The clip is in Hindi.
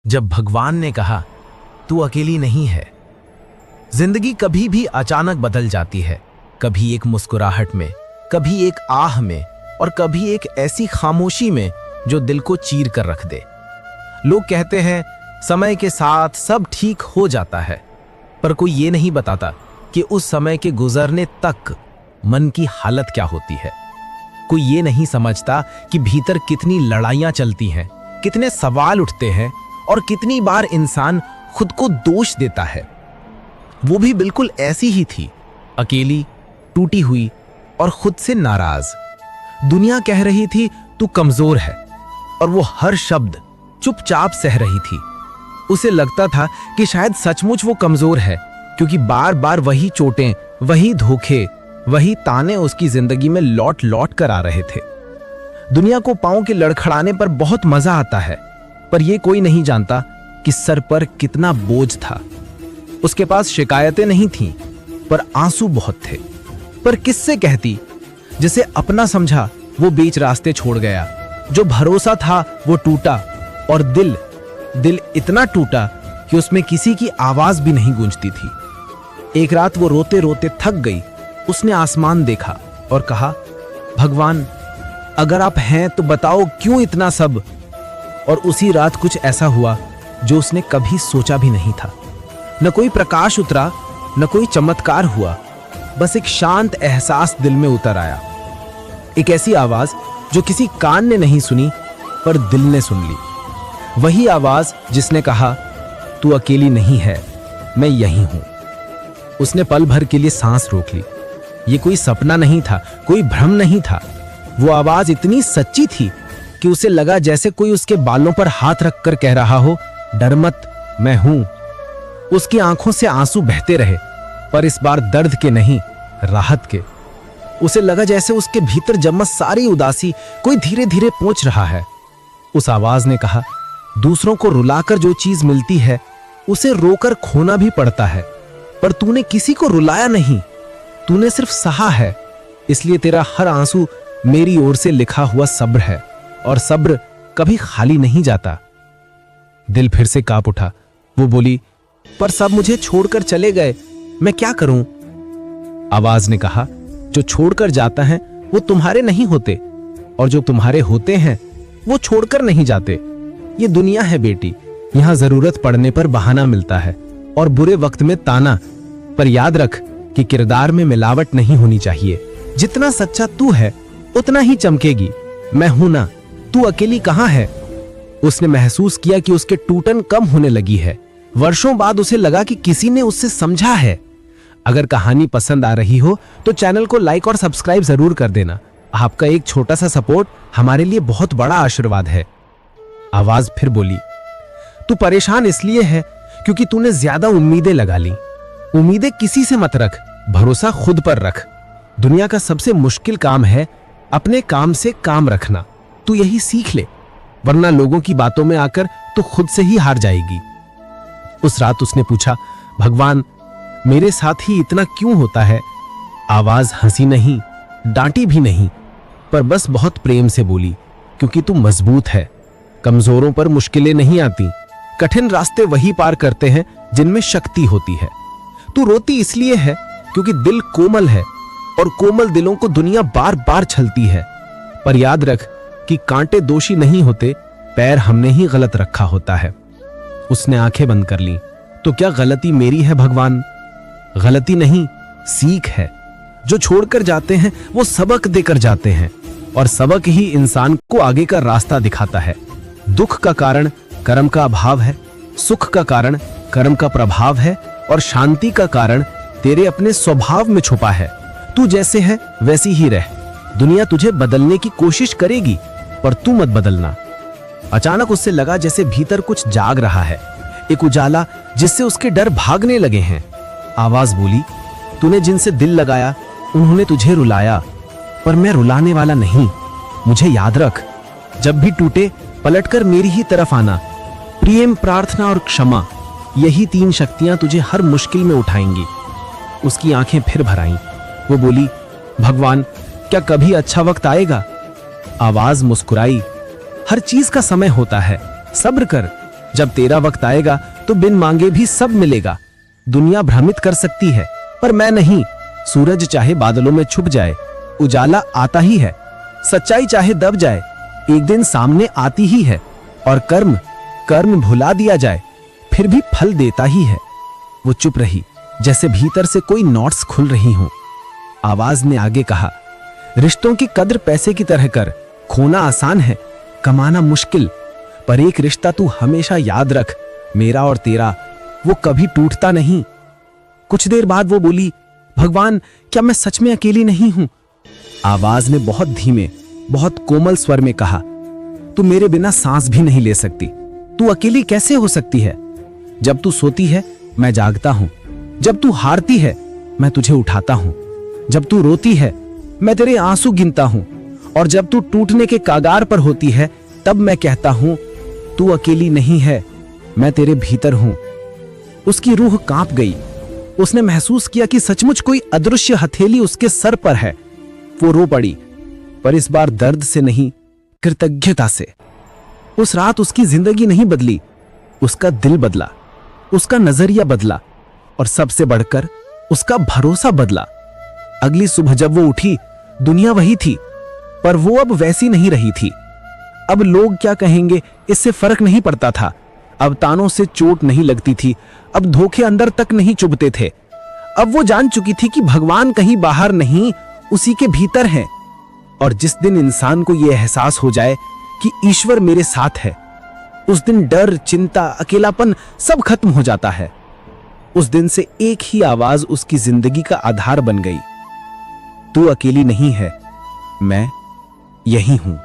जब भगवान ने कहा तू अकेली नहीं है। जिंदगी कभी भी अचानक बदल जाती है, कभी एक मुस्कुराहट में, कभी एक आह में और कभी एक ऐसी खामोशी में जो दिल को चीर कर रख दे। लोग कहते हैं समय के साथ सब ठीक हो जाता है, पर कोई ये नहीं बताता कि उस समय के गुजरने तक मन की हालत क्या होती है। कोई ये नहीं समझता कि भीतर कितनी लड़ाइयां चलती हैं, कितने सवाल उठते हैं और कितनी बार इंसान खुद को दोष देता है। वो भी बिल्कुल ऐसी ही थी, अकेली, टूटी हुई और खुद से नाराज। दुनिया कह रही थी तू कमजोर है, और वो हर शब्द चुपचाप सह रही थी। उसे लगता था कि शायद सचमुच वो कमजोर है, क्योंकि बार बार वही चोटें, वही धोखे, वही ताने उसकी जिंदगी में लौट लौट कर आ रहे थे। दुनिया को पांव के लड़खड़ाने पर बहुत मजा आता है, पर यह कोई नहीं जानता कि सर पर कितना बोझ था। उसके पास शिकायतें नहीं थीं, पर आंसू बहुत थे। पर किससे कहती? जिसे अपना समझा वो बीच रास्ते छोड़ गया, जो भरोसा था वो टूटा, और दिल इतना टूटा कि उसमें किसी की आवाज भी नहीं गूंजती थी। एक रात वो रोते रोते थक गई। उसने आसमान देखा और कहा, भगवान अगर आप हैं तो बताओ क्यों इतना सब। और उसी रात कुछ ऐसा हुआ जो उसने कभी सोचा भी नहीं था। न कोई प्रकाश उतरा, न कोई चमत्कार हुआ, बस एक शांत एहसास दिल में उतर आया। एक ऐसी आवाज जो किसी कान ने नहीं सुनी, पर दिल ने सुन ली। वही आवाज जिसने कहा, तू अकेली नहीं है, मैं यही हूं। उसने पल भर के लिए सांस रोक ली। ये कोई सपना नहीं था, कोई भ्रम नहीं था। वो आवाज इतनी सच्ची थी कि उसे लगा जैसे कोई उसके बालों पर हाथ रखकर कह रहा हो, डर मत, मैं हूं। उसकी आंखों से आंसू बहते रहे, पर इस बार दर्द के नहीं, राहत के। उसे लगा जैसे उसके भीतर जमा सारी उदासी कोई धीरे धीरे पोंछ रहा है। उस आवाज ने कहा, दूसरों को रुलाकर जो चीज मिलती है उसे रोकर खोना भी पड़ता है, पर तूने किसी को रुलाया नहीं, तूने सिर्फ सहा है। इसलिए तेरा हर आंसू मेरी ओर से लिखा हुआ सब्र है, और सब्र कभी खाली नहीं जाता। दिल फिर से कांप उठा। वो बोली, पर सब मुझे छोड़कर चले गए, मैं क्या करूं? आवाज ने कहा, जो छोड़कर जाता है वो तुम्हारे नहीं होते, और जो तुम्हारे होते हैं वो छोड़कर नहीं जाते। ये दुनिया है बेटी, यहां जरूरत पड़ने पर बहाना मिलता है और बुरे वक्त में ताना, पर याद रख कि किरदार में मिलावट नहीं होनी चाहिए। जितना सच्चा तू है उतना ही चमकेगी। मैं हूं ना, तू अकेली कहां है? उसने महसूस किया कि उसके टूटन कम होने लगी है। वर्षों बाद उसे लगा कि किसी ने उससे समझा है। अगर कहानी पसंद आ रही हो तो चैनल को लाइक और सब्सक्राइब जरूर कर देना। आपका एक छोटा सा सपोर्ट हमारे लिए बहुत बड़ा आशीर्वाद है। आवाज फिर बोली, तू परेशान इसलिए है क्योंकि तूने ज्यादा उम्मीदें लगा ली। उम्मीदें किसी से मत रख, भरोसा खुद पर रख। दुनिया का सबसे मुश्किल काम है अपने काम से काम रखना। तू यही सीख ले, वरना लोगों की बातों में आकर तू खुद से ही हार जाएगी। उस रात उसने पूछा, भगवान मेरे साथ ही इतना क्यों होता है? आवाज हंसी नहीं, डांटी भी नहीं, पर बस बहुत प्रेम से बोली, क्योंकि तू मजबूत है। कमजोरों पर मुश्किलें नहीं आती, कठिन रास्ते वही पार करते हैं जिनमें शक्ति होती है। तू रोती इसलिए है क्योंकि दिल कोमल है, और कोमल दिलों को दुनिया बार बार छलती है। पर याद रख कि कांटे दोषी नहीं होते, पैर हमने ही गलत रखा होता है। उसने आंखें बंद कर ली। तो क्या गलती मेरी है भगवान? गलती नहीं, सीख है। जो छोड़कर जाते हैं वो सबक देकर जाते हैं, और सबक ही इंसान को आगे का रास्ता दिखाता है। दुख का कारण कर्म का अभाव है, सुख का कारण कर्म का प्रभाव है, और शांति का कारण तेरे अपने स्वभाव में छुपा है। तू जैसे है वैसी ही रह। दुनिया तुझे बदलने की कोशिश करेगी, पर तू मत बदलना। अचानक उससे लगा जैसे भीतर कुछ जाग रहा है, एक उजाला जिससे उसके डर भागने लगे हैं। आवाज बोली, तूने जिनसे दिल लगाया उन्होंने तुझे रुलाया, पर मैं रुलाने वाला नहीं। मुझे याद रख, जब भी टूटे पलटकर मेरी ही तरफ आना। प्रेम, प्रार्थना और क्षमा, यही 3 शक्तियां तुझे हर मुश्किल में उठाएंगी। उसकी आंखें फिर भर आईं। वो बोली, भगवान क्या कभी अच्छा वक्त आएगा? आवाज मुस्कुराई, हर चीज का समय होता है, सब्र कर। जब तेरा वक्त आएगा तो बिन मांगे भी सब मिलेगा। दुनिया भ्रमित कर सकती है पर मैं नहीं। सूरज चाहे बादलों में छुप जाए, उजाला आता ही है। सच्चाई चाहे दब जाए, एक दिन सामने आती ही है। और कर्म भुला दिया जाए, फिर भी फल देता ही है। वो चुप रही, जैसे भीतर से कोई नॉट्स खुल रही हों। आवाज ने आगे कहा, रिश्तों की कद्र पैसे की तरह कर। खोना आसान है, कमाना मुश्किल। पर एक रिश्ता तू हमेशा याद रख, मेरा और तेरा, वो कभी टूटता नहीं। कुछ देर बाद वो बोली, भगवान, क्या मैं सच में अकेली नहीं हूं? आवाज ने बहुत धीमे, बहुत कोमल स्वर में कहा, तू मेरे बिना सांस भी नहीं ले सकती। तू अकेली कैसे हो सकती है? जब तू सोती है मैं जागता हूं, जब तू हारती है मैं तुझे उठाता हूं, जब तू रोती है मैं तेरे आंसू गिनता हूं, और जब तू टूटने के कागार पर होती है तब मैं कहता हूं, तू अकेली नहीं है, मैं तेरे भीतर हूं। उसकी रूह कांप गई। उसने महसूस किया कि सचमुच कोई अदृश्य हथेली उसके सर पर है। वो रो पड़ी, पर इस बार दर्द से नहीं, कृतज्ञता से। उस रात उसकी जिंदगी नहीं बदली, उसका दिल बदला, उसका नजरिया बदला, और सबसे बढ़कर उसका भरोसा बदला। अगली सुबह जब वो उठी, दुनिया वही थी, पर वो अब वैसी नहीं रही थी। अब लोग क्या कहेंगे इससे फर्क नहीं पड़ता था। अब तानों से चोट नहीं लगती थी, अब धोखे अंदर तक नहीं चुभते थे। अब वो जान चुकी थी कि भगवान कहीं बाहर नहीं, उसी के भीतर है। और जिस दिन इंसान को यह एहसास हो जाए कि ईश्वर मेरे साथ है, उस दिन डर, चिंता, अकेलापन सब खत्म हो जाता है। उस दिन से एक ही आवाज उसकी जिंदगी का आधार बन गई, तू अकेली नहीं है, मैं यही हूं।